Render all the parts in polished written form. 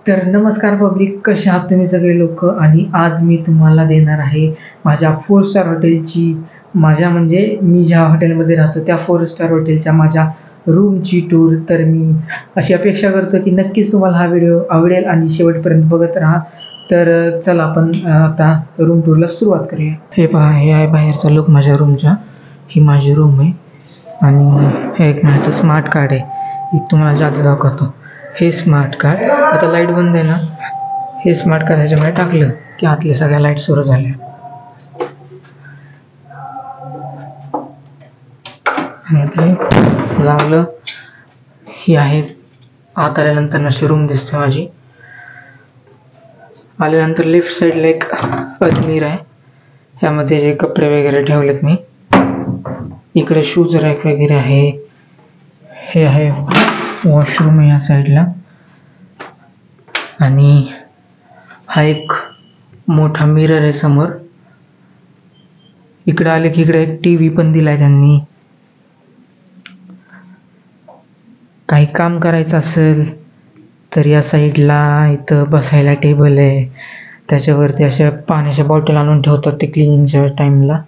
तर नमस्कार पब्लिक, कसे आहात तुम्ही सगळे लोक. आणि आज मी तुम्हाला देणार आहे माझ्या 4 स्टार हॉटेलची, माझ्या म्हणजे मी ज्या हॉटेलमध्ये राहतो त्या 4 स्टार हॉटेलच्या माझ्या रूमची टूर. तर मी अशी अपेक्षा करतो की नक्कीच तुम्हाला हा व्हिडिओ आवडेल आणि शेवटपर्यंत बघत राहा. तर चला आपण आता रूम टूरला सुरुवात करूया. हे पहा, हे आहे बाहेरचा लुक माझ्या रूमचा. ही माझी रूम आहे आणि हे एक माझं स्मार्ट कार्ड आहे, एक तुम्हाला जास्त दाखवतो. हे स्मार्ट कार्ड, आता लाईट बंद आहे ना, हे स्मार्ट कार्ड ह्याच्यामध्ये टाकलं की आतल्या सगळ्या लाईट सुरू झाल्या. आणि आता हे लावलं. ही आहे आत आल्यानंतर नशी रूम दिसते माझी. आल्यानंतर लेफ्ट साईडला एक अजमीर आहे, ह्यामध्ये जे कपडे वगैरे ठेवलेत मी. इकडे शूज रॅक वगैरे आहे. हे आहे वॉशरूम आहे या साईडला. आणि हा एक मोठा मिरर आहे समोर. इकडे आले की इकडे एक टीव्ही पण दिलाय त्यांनी. काही काम करायचं असेल तर या साईडला इथं बसायला टेबल आहे, त्याच्यावरती अशा पाण्याच्या बॉटल आणून ठेवतात ते क्लिनिंगच्या टाइमला.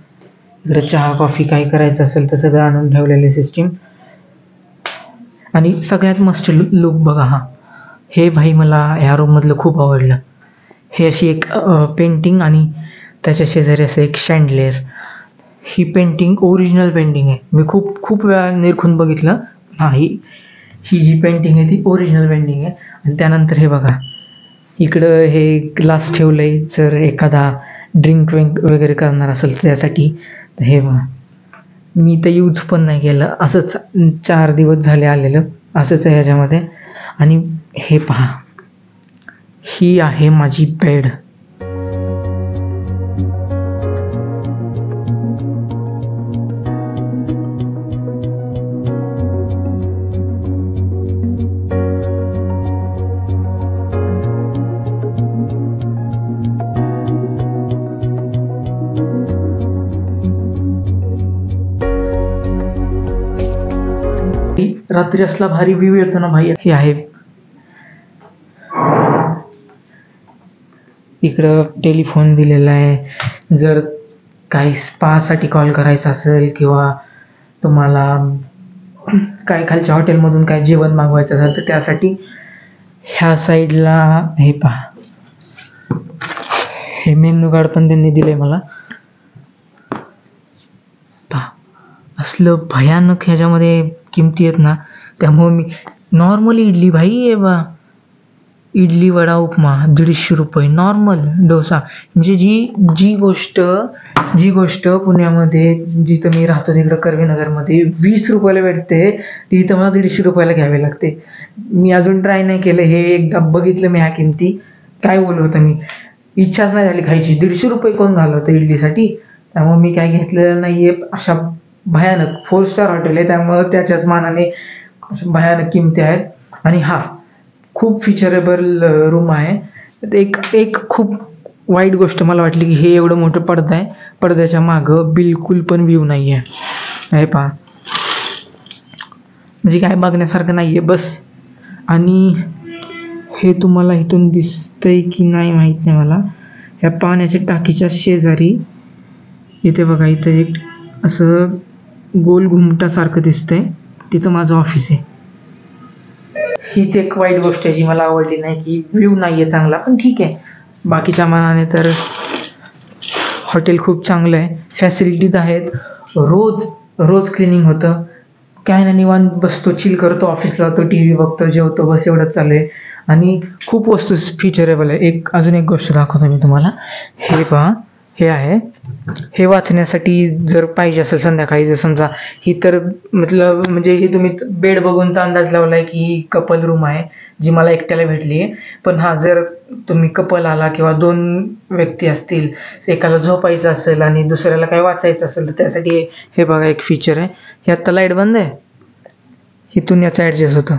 इकडे चहा कॉफी काही करायचं असेल तर सगळं आणून ठेवलेले सिस्टीम. आणि सगळ्यात मस्त लुक बघा हा. हे भाई मला ह्या रूममधलं खूप आवडलं. हे अशी एक पेंटिंग आणि त्याच्या शेजारी असं एक शँडलेर. ही पेंटिंग ओरिजिनल पेंटिंग आहे. मी खूप वेळा निरखून बघितलं. हां, ही जी पेंटिंग आहे ती ओरिजिनल पेंटिंग आहे. आणि त्यानंतर हे बघा, इकडं हे ग्लास ठेवलं आहे जर एखादा ड्रिंक वगैरे करणार असेल तर त्यासाठी. तर हे बघा, मी तर यूज पण नाही केलं, असंच 4 दिवस झाले आलेलं, असंच आहे ह्याच्यामध्ये. आणि हे पहा, ही आहे माझी बेड. रात्री असला भारी व्ह्यू येतो ना भाई. हे आहे इकडं टेलिफोन दिलेला आहे, जर काही स्पासाठी कॉल करायचा असेल किंवा तुम्हाला काय खालच्या हॉटेलमधून काय जेवण मागवायचं असेल तर त्यासाठी. ह्या साईडला हे पहा, हे मेन्यू कार्ड पण त्यांनी दिलंय मला. पहा, असलं भयानक ह्याच्यामध्ये किमती आहेत ना, त्यामुळे मी नॉर्मल इडली भाई आहे बा, इडली वडा उपमा 150 रुपये. नॉर्मल डोसा म्हणजे जी गोष्ट पुण्यामध्ये जिथं मी राहतो तिकडं कर्वेनगरमध्ये 20 रुपयाला भेटते, ती इथं मला 150 रुपयाला घ्यावी लागते. मी अजून ट्राय नाही केलं, हे एकदा बघितलं मी ह्या किमती. काय बोलू होतं, मी इच्छाच नाही झाली खायची. 150 रुपये कोण घालवतं इडलीसाठी. त्यामुळे मी काय घेतलेलं नाही आहे. अशा भयानक 4 स्टार हॉटेल आहे त्यामुळं त्याच्याच मानाने भयानक किमती आहेत. आणि हा खूप फिचरेबल रूम आहे. एक खूप वाईट गोष्ट मला वाटली की हे एवढं मोठं पडदा आहे, पडद्याच्या मागं बिलकुल पण व्ह्यू नाही आहे. हे पहा, म्हणजे काय बघण्यासारखं नाही आहे बस. आणि हे तुम्हाला इथून दिसतंय की नाही माहीत नाही मला. ह्या पाण्याच्या टाकीच्या शेजारी इथे बघा, इथं एक असं गोल घुमटासारखं दिसतंय, तिथं माझं ऑफिस आहे. हीच एक वाईट गोष्ट आहे जी मला आवडली नाही की व्ह्यू नाही आहे चांगला. पण ठीक आहे, बाकीच्या मानाने तर हॉटेल खूप चांगलं आहे. फॅसिलिटीज आहेत, रोज क्लिनिंग होतं. काय नाही, निवांत बसतो, चिल करतो, ऑफिसला जातो, टी व्ही बघतो, जेवतो, बस एवढंच चालू आहे. आणि खूप वस्तू फिचरेबल आहे. अजून एक गोष्ट दाखवतो मी तुम्हाला. हे पहा, हे आहे, हे वाचण्यासाठी जर पाहिजे असेल संध्याकाळी, जर समजा ही तर म्हणजे हे तुम्ही बेड बघून तर अंदाज लावलाय की ही कपल रूम आहे जी मला एकट्याला भेटली आहे. पण हा, जर तुम्ही कपल आला किंवा 2 व्यक्ती असतील, एकाला झोपायचं असेल आणि दुसऱ्याला काय वाचायचं असेल तर त्यासाठी हे बघा एक फीचर आहे. हे आत्ता लाईट बंद आहे, इथून याचं ॲडजस्ट होतं.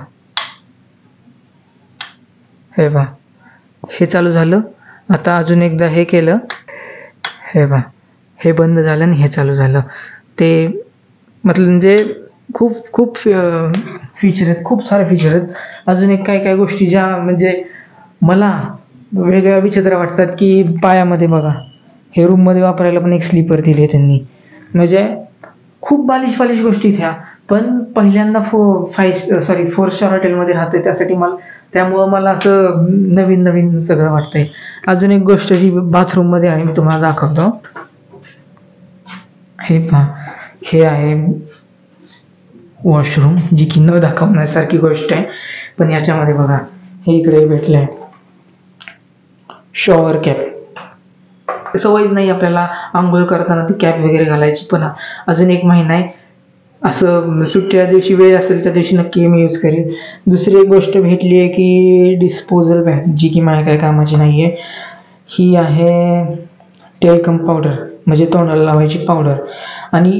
हे बघा, हे चालू झालं. आता अजून एकदा हे केलं, हे बघा, हे बंद झालं आणि हे चालू झालं. ते म्हणजे खूप फीचर आहेत, खूप सारे फीचर आहेत. अजून एक काय गोष्टी ज्या म्हणजे मला वेगळ्या विचित्र वाटतात की पायामध्ये बघा, हे रूममध्ये वापरायला पण एक स्लीपर दिली आहे त्यांनी. म्हणजे खूप बालिश गोष्टी ह्या. पण पहिल्यांदा 4 स्टार हॉटेलमध्ये राहतोय त्यामुळं मला असं नवीन नवीन सगळं वाटतंय. अजून एक गोष्ट जी बाथरूममध्ये आहे मी तुम्हाला दाखवतो. हे पहा, हे आहे वॉशरूम, जी की न दाखवण्यासारखी गोष्ट आहे. पण याच्यामध्ये बघा, हे इकडे भेटलंय शॉवर कॅप. सवयच नाही आपल्याला आंघोळ करताना ती कॅप वगैरे घालायची. पण अजून 1 महिना आहे, असं सुट्टीच्या दिवशी वेळ असेल त्या दिवशी नक्की मी यूज करेन. दुसरी एक गोष्ट भेटली आहे की डिस्पोजल बॅग, जी की माझ्या काही कामाची नाही आहे. ही आहे टेल्कम पावडर, म्हणजे तोंडाला लावायची पावडर. आणि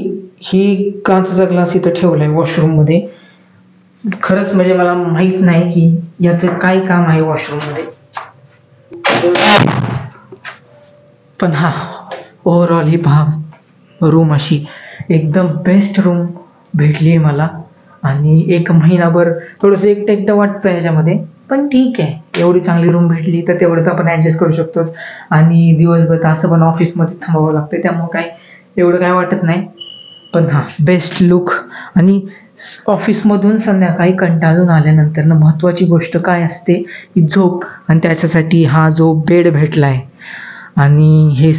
ही काचेचा ग्लास इथं ठेवलाय वॉशरूममध्ये. खरंच म्हणजे मला माहित नाही की याचं काय काम आहे वॉशरूममध्ये. पण हा, ओव्हरऑल ही पहा रूम अशी एकदम बेस्ट रूम भेटली आहे मला. आणि 1 महिनाभर थोडंसं एकटं वाटतं ह्याच्यामध्ये, पण ठीक आहे. एवढी चांगली रूम भेटली तर तेवढं तर आपण ॲडजस्ट करू शकतोच. आणि दिवसभर असं पण ऑफिसमध्ये थांबावं लागतं, त्यामुळं काय एवढं काय वाटत नाही. पण हा, बेस्ट लुक. आणि ऑफिसमधून संध्याकाळी कंटाळून आल्यानंतर महत्त्वाची गोष्ट काय असते की झोप. आणि त्याच्यासाठी हा जो बेड भेटलाय, आणि हे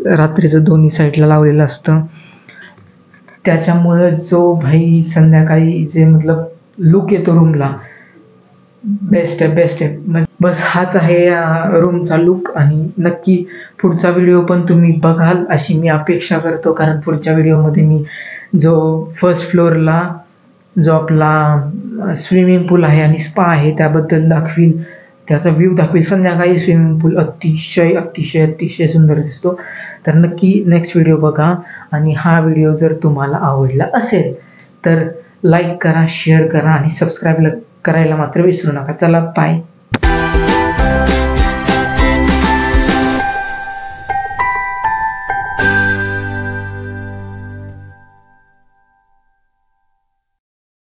रात्रीचं दोन्ही साईडला लावलेलं असतं, त्याच्यामुळं जो भाई संध्याकाळी जे मतलब लुक येतो रूमला, बेस्ट आहे. बस हाच आहे रूमचा लुक. आणि नक्की पुढचा व्हिडिओ पण तुम्ही बघाल अशी मी अपेक्षा करतो, कारण पुढच्या व्हिडिओमध्ये मी जो फर्स्ट फ्लोअरला जो आपला स्विमिंग पूल आहे आणि स्पा आहे त्याबद्दल दाखवील, त्याचा व्ह्यू दाखवील. संध्याकाळी स्विमिंग पूल अतिशय सुंदर दिसतो. तर नक्की नेक्स्ट व्हिडिओ बघा. आणि हा व्हिडिओ जर तुम्हाला आवडला असेल तर लाईक करा, शेअर करा आणि सबस्क्राईब करायला मात्र विसरू नका. चला, बाय.